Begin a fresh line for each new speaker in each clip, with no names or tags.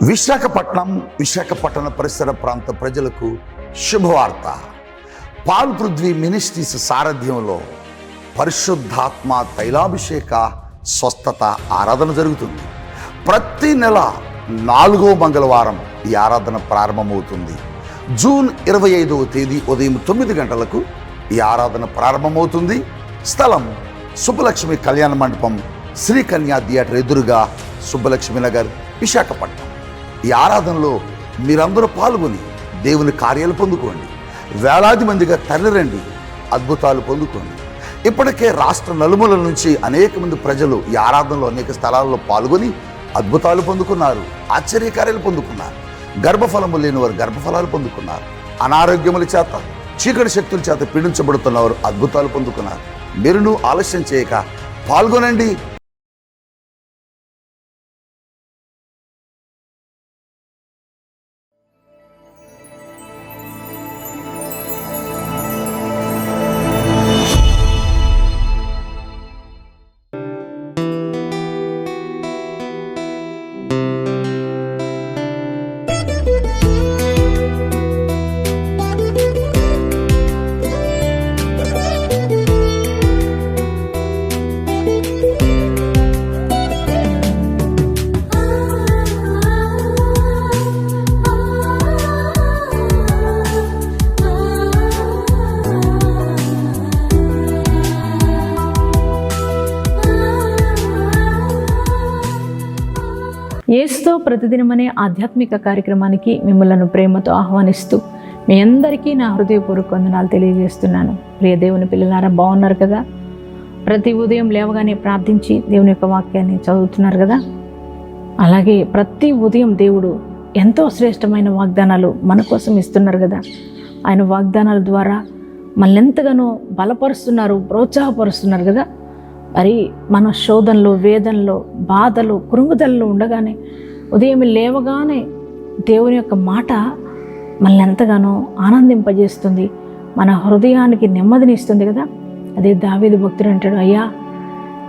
విశాఖపట్టణ పరిసర ప్రాంత ప్రజలకు శుభవార్త. పాల్ పృథ్వీ మినిస్ట్రీస్ సారథ్యంలో పరిశుద్ధాత్మ తైలాభిషేక స్వస్థత ఆరాధన జరుగుతుంది. ప్రతి నెల 4వ మంగళవారం ఈ ఆరాధన ప్రారంభమవుతుంది. జూన్ 25వ తేదీ ఉదయం 9 గంటలకు ఈ ఆరాధన ప్రారంభమవుతుంది. స్థలం సుబ్బలక్ష్మి కళ్యాణ మండపం, శ్రీకన్యా థియేటర్ ఎదురుగా, సుబ్బలక్ష్మి నగర్, విశాఖపట్నం. ఈ ఆరాధనలో మీరందరూ పాల్గొని దేవుని కార్యాలు పొందుకోండి. వేలాది మందిగా తరలిరండి, అద్భుతాలు పొందుకోండి. ఇప్పటికే రాష్ట్ర నలుమూలల నుంచి అనేక మంది ప్రజలు ఈ ఆరాధనలో అనేక స్థలాల్లో పాల్గొని అద్భుతాలు పొందుకున్నారు, ఆశ్చర్యకార్యాలు పొందుకున్నారు. గర్భఫలము లేని వారు గర్భఫలాలు పొందుకున్నారు. అనారోగ్యముల చేత, చీకటి శక్తుల చేత పీడించబడుతున్నవారు అద్భుతాలు పొందుకున్నారు. మీరును ఆలస్యం చేయక పాల్గొనండి.
యేసుతో ప్రతిదినమనే ఆధ్యాత్మిక కార్యక్రమానికి మిమ్మల్ని ప్రేమతో ఆహ్వానిస్తూ మీ అందరికీ నా హృదయపూర్వక వందనాలు తెలియజేస్తున్నాను. ప్రియ దేవుని పిల్లలారా, బాగున్నారు కదా? ప్రతి ఉదయం లేవగానే ప్రార్థించి దేవుని యొక్క వాక్యాన్ని చదువుతున్నారు కదా? అలాగే ప్రతి ఉదయం దేవుడు ఎంతో శ్రేష్టమైన వాగ్దానాలు మన కోసం ఇస్తున్నారు కదా. ఆయన వాగ్దానాల ద్వారా మనల్ని ఎంతగానో బలపరుస్తున్నారు, ప్రోత్సాహపరుస్తున్నారు కదా. మరి మన శోధనలో, వేదనలో, బాధలు, కృంగుదలలో ఉండగానే ఉదయం లేవగానే దేవుని యొక్క మాట మనల్ని ఎంతగానో ఆనందింపజేస్తుంది, మన హృదయానికి నెమ్మదినిస్తుంది కదా. అదే దావీదు భక్తుడు అంటాడు, అయ్యా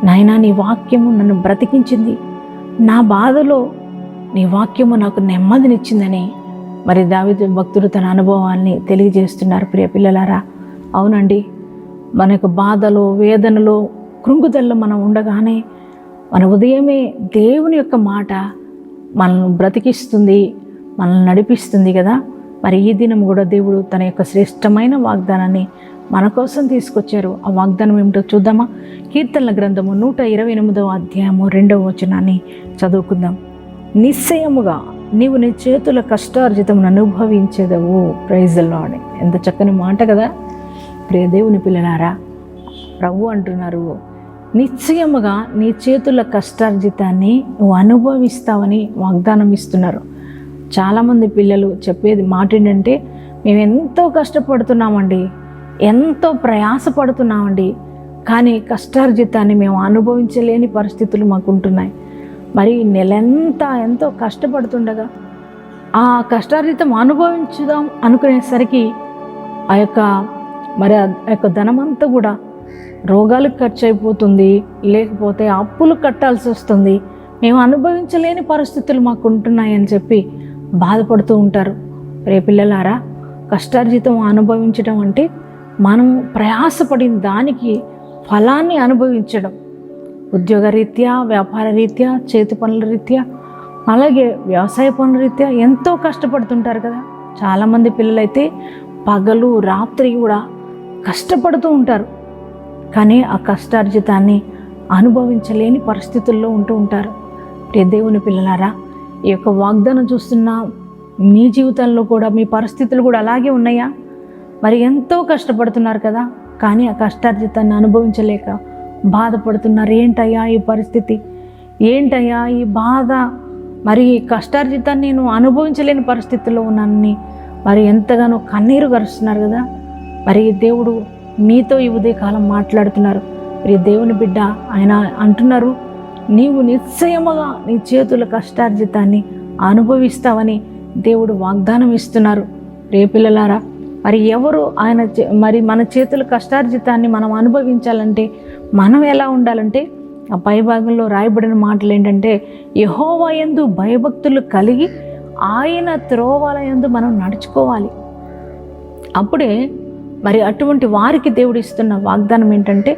నాయనా, నీ వాక్యము నన్ను బ్రతికించింది, నా బాధలో నీ వాక్యము నాకు నెమ్మదినిచ్చిందని మరి దావీదు భక్తుడు తన అనుభవాన్ని తెలియజేస్తున్నారు. ప్రియ పిల్లలారా, అవునండి, మన యొక్క బాధలో, వేదనలో, కృంగుదల్లో మనం ఉండగానే మన ఉదయమే దేవుని యొక్క మాట మనల్ని బ్రతికిస్తుంది, మనల్ని నడిపిస్తుంది కదా. మరి ఈ దినం కూడా దేవుడు తన యొక్క శ్రేష్టమైన వాగ్దానాన్ని మన కోసం తీసుకొచ్చారు. ఆ వాగ్దానం ఏమిటో చూద్దామా? కీర్తనల గ్రంథము 128వ అధ్యాయము 2వ వచనాన్ని చదువుకుందాం. నిశ్చయముగా నీవు నీ చేతుల కష్టార్జితమును అనుభవించేదవు. Praise the Lord. ఎంత చక్కని మాట కదా. ప్రియ దేవుని పిల్లలారా, ప్రభు అంటున్నారు, నిశ్చయముగా నీ చేతుల కష్టార్జితాన్ని నువ్వు అనుభవిస్తావని వాగ్దానం ఇస్తున్నారు. చాలామంది పిల్లలు చెప్పేది మాట ఏంటంటే, మేము ఎంతో కష్టపడుతున్నామండి, ఎంతో ప్రయాసపడుతున్నామండి, కానీ కష్టార్జితాన్ని మేము అనుభవించలేని పరిస్థితులు మాకు ఉంటున్నాయి. మరి నెలంతా ఎంతో కష్టపడుతుండగా ఆ కష్టార్జితం అనుభవించుదాం అనుకునేసరికి ఆ యొక్క ధనమంతా కూడా రోగాలకు ఖర్చు అయిపోతుంది, లేకపోతే అప్పులు కట్టాల్సి వస్తుంది, మేము అనుభవించలేని పరిస్థితులు మాకు ఉంటున్నాయని చెప్పి బాధపడుతూ ఉంటారు. రే పిల్లలారా, కష్టార్జితం అనుభవించడం అంటే మనం ప్రయాసపడిన దానికి ఫలాన్ని అనుభవించడం. ఉద్యోగ రీత్యా, వ్యాపార రీత్యా, చేతి పనుల రీత్యా, అలాగే వ్యవసాయ పనుల రీత్యా ఎంతో కష్టపడుతుంటారు కదా. చాలామంది పిల్లలైతే పగలు రాత్రి కూడా కష్టపడుతూ ఉంటారు, కానీ ఆ కష్టార్జితాన్ని అనుభవించలేని పరిస్థితుల్లో ఉంటూ ఉంటారు. ప్రియ దేవుని పిల్లలారా, ఈ యొక్క వాగ్దానం చూస్తున్న మీ జీవితంలో కూడా మీ పరిస్థితులు కూడా అలాగే ఉన్నాయా? మరి ఎంతో కష్టపడుతున్నారు కదా, కానీ ఆ కష్టార్జితాన్ని అనుభవించలేక బాధపడుతున్నారు. ఏంటయ్యా ఈ పరిస్థితి, ఏంటయ్యా ఈ బాధ, మరి కష్టార్జితాన్ని నేను అనుభవించలేని పరిస్థితుల్లో ఉన్నానని మరి ఎంతగానో కన్నీరు గరుస్తున్నారు కదా. మరి దేవుడు మీతో ఈ ఉదయకాలం మాట్లాడుతున్నారు. మరి దేవుని బిడ్డ ఆయన అంటున్నారు, నీవు నిశ్చయముగా నీ చేతుల కష్టార్జితాన్ని అనుభవిస్తావని దేవుడు వాగ్దానం ఇస్తున్నారు. రే పిల్లలారా, మరి ఎవరు మరి మన చేతుల కష్టార్జితాన్ని మనం అనుభవించాలంటే మనం ఎలా ఉండాలంటే ఆ పై భాగంలో రాయబడిన మాటలు ఏంటంటే, యెహోవా యందు భయభక్తులు కలిగి ఆయన త్రోవల యందు మనం నడుచుకోవాలి. అప్పుడే మరి అటువంటి వారికి దేవుడు ఇస్తున్న వాగ్దానం ఏంటంటే,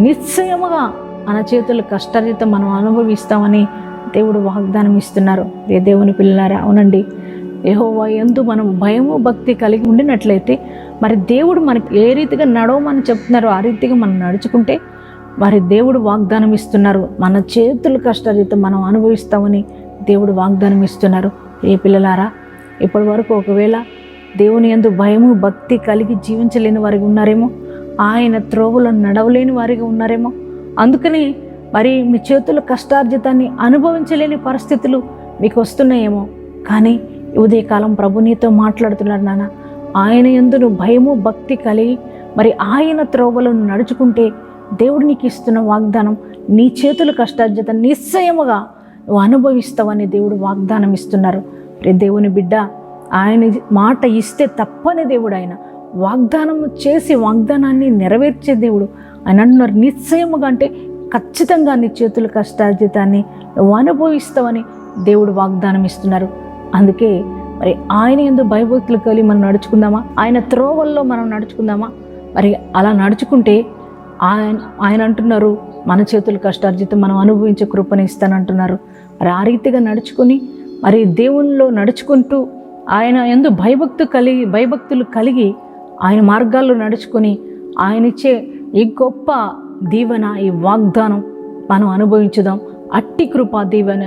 నిశ్చయముగా మన చేతుల కష్టార్జితం మనం అనుభవిస్తామని దేవుడు వాగ్దానం ఇస్తున్నారు. ఏ దేవుని పిల్లలారా, అవునండి, యెహోవా యందు మనం భయము భక్తి కలిగి ఉండినట్లయితే మరి దేవుడు మనకి ఏ రీతిగా నడవమని చెప్తున్నారో ఆ రీతిగా మనం నడుచుకుంటే మరి దేవుడు వాగ్దానం ఇస్తున్నారు, మన చేతుల కష్టార్జితం మనం అనుభవిస్తామని దేవుడు వాగ్దానం ఇస్తున్నారు. ఏ పిల్లలారా, ఇప్పటి వరకు ఒకవేళ దేవుని యందు భయము భక్తి కలిగి జీవించలేని వారికి ఉన్నారేమో, ఆయన త్రోవలో నడవలేని వారిగా ఉన్నారేమో, అందుకని మరి మీ చేతుల కష్టార్జితాన్ని అనుభవించలేని పరిస్థితులు మీకు వస్తున్నాయేమో. కానీ ఉదయకాలం ప్రభు నీతో మాట్లాడుతున్నారు, నాన్న, ఆయన యందు నువ్వు భయము భక్తి కలిగి మరి ఆయన త్రోవలను నడుచుకుంటే దేవుడు నీకు ఇస్తున్న వాగ్దానం, నీ చేతుల కష్టార్జిత నిశ్చయముగా నువ్వు అనుభవిస్తావని దేవుడు వాగ్దానం ఇస్తున్నారు. దేవుని బిడ్డ, ఆయన మాట ఇస్తే తప్పని దేవుడు, ఆయన వాగ్దానం చేసి వాగ్దానాన్ని నెరవేర్చే దేవుడు. ఆయన అంటున్నారు, నిశ్చయముగా అంటే ఖచ్చితంగా నీ చేతుల కష్టార్జితాన్ని నువ్వు అనుభవిస్తావని దేవుడు వాగ్దానం ఇస్తున్నారు. అందుకే మరి ఆయన యందు భయభక్తులు కలిగి మనం నడుచుకుందామా, ఆయన త్రోవల్లో మనం నడుచుకుందామా? మరి అలా నడుచుకుంటే ఆయన అంటున్నారు, మన చేతుల కష్టార్జితం మనం అనుభవించే కృపను ఇస్తానంటున్నారు. మరి ఆ రీతిగా నడుచుకొని మరి దేవునిలో నడుచుకుంటూ ఆయన యందు భయభక్తులు కలిగి ఆయన మార్గాల్లో నడుచుకొని ఆయన ఇచ్చే ఈ గొప్ప దీవెన, ఈ వాగ్దానం మనం అనుభవించుదాం. అట్టి కృపా దీవెన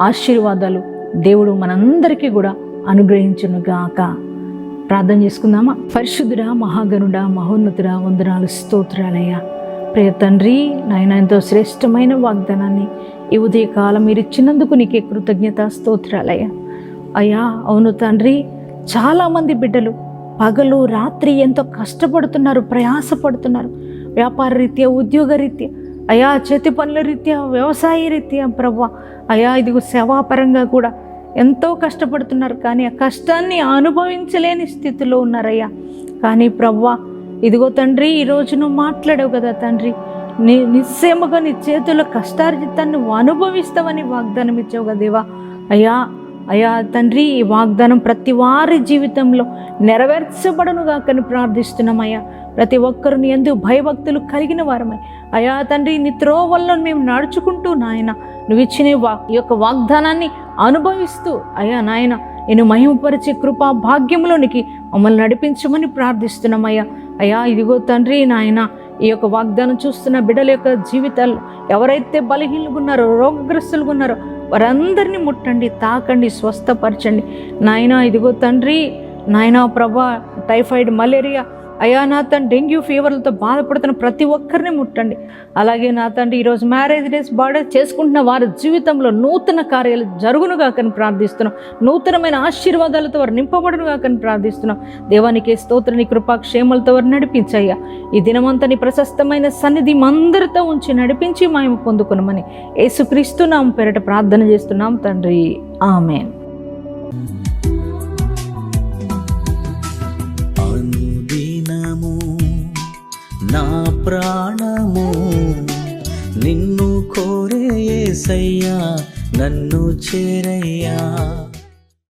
ఆశీర్వాదాలు దేవుడు మనందరికీ కూడా అనుగ్రహించునుగాక. ప్రార్థన చేసుకుందామా? పరిశుద్ధుడా, మహాగణుడా, మహోన్నతుడా, వందనాలు, స్తోత్రాలయ్యా. ప్రియ తండ్రి, నాయన ఎంతో శ్రేష్టమైన వాగ్దానాన్ని ఈ ఉదయకాలం మీరు ఇచ్చినందుకు నీకే కృతజ్ఞత, స్తోత్రాలయ్యా. అయ్యా, అవును తండ్రి, చాలామంది బిడ్డలు పగలు రాత్రి ఎంతో కష్టపడుతున్నారు, ప్రయాసపడుతున్నారు. వ్యాపార రీత్యా, ఉద్యోగ రీత్యా, అయా చేతి పనుల రీత్యా, వ్యవసాయ రీత్యా, ప్రభువా, అయా ఇదిగో సేవాపరంగా కూడా ఎంతో కష్టపడుతున్నారు. కానీ ఆ కష్టాన్ని అనుభవించలేని స్థితిలో ఉన్నారయ్యా. కానీ ప్రభువా, ఇదిగో తండ్రి, ఈరోజు నువ్వు మాట్లాడావు కదా తండ్రి, నిశ్చయముగా నీ చేతుల కష్టార్జితాన్ని నువ్వు అనుభవిస్తావని వాగ్దానం ఇచ్చావు కదా దేవా. అయ్యా తండ్రి, ఈ వాగ్దానం ప్రతి వారి జీవితంలో నెరవేర్చబడునుగా కానీ ప్రార్థిస్తున్నామయ్యా. ప్రతి ఒక్కరు నీ యందు భయభక్తులు కలిగిన వారమై అయ్యా తండ్రి, నీ త్రోవల్లో మేము నడుచుకుంటూ నాయన నువ్వు ఇచ్చిన ఈ యొక్క వాగ్దానాన్ని అనుభవిస్తూ అయ్యా నాయన నేను మహిమపరిచే కృపా భాగ్యంలోనికి మమ్మల్ని నడిపించమని ప్రార్థిస్తున్నామయ్యా. అయ్యా ఇదిగో తండ్రి నాయన, ఈ యొక్క వాగ్దానం చూస్తున్న బిడ్డల యొక్క జీవితాల్లో ఎవరైతే బలహీనులుగా ఉన్నారో, రోగగ్రస్తులుగా ఉన్నారో వారందరినీ ముట్టండి, తాకండి, స్వస్థపరచండి నాయన. ఇదిగో తండ్రి నాయన ప్రభా, టైఫాయిడ్, మలేరియా, అయ్యా నా తండ్రి డెంగ్యూ ఫీవర్లతో బాధపడుతున్న ప్రతి ఒక్కరిని ముట్టండి. అలాగే నా తండ్రి ఈరోజు మ్యారేజ్ డేస్ బర్త్డే చేసుకుంటున్న వారి జీవితంలో నూతన కార్యాలు జరుగునుగా కానీ ప్రార్థిస్తున్నాం. నూతనమైన ఆశీర్వాదాలతో వారు నింపబడునుగా కానీ ప్రార్థిస్తున్నాం. దేవానికి స్తోత్రాన్ని కృపా క్షేమాలతో వారు నడిపించయ్యా. ఈ దినమంతా నీ ప్రశస్తమైన సన్నిధి మందరితో ఉంచి నడిపించి మహిమ పొందుకునమని యేసుక్రీస్తు నామమున పేరిట ప్రార్థన చేస్తున్నాం తండ్రి, ఆమేన్.
నా ప్రాణము నిన్ను కోరే యేసయ్యా, నన్ను చేరయ్యా.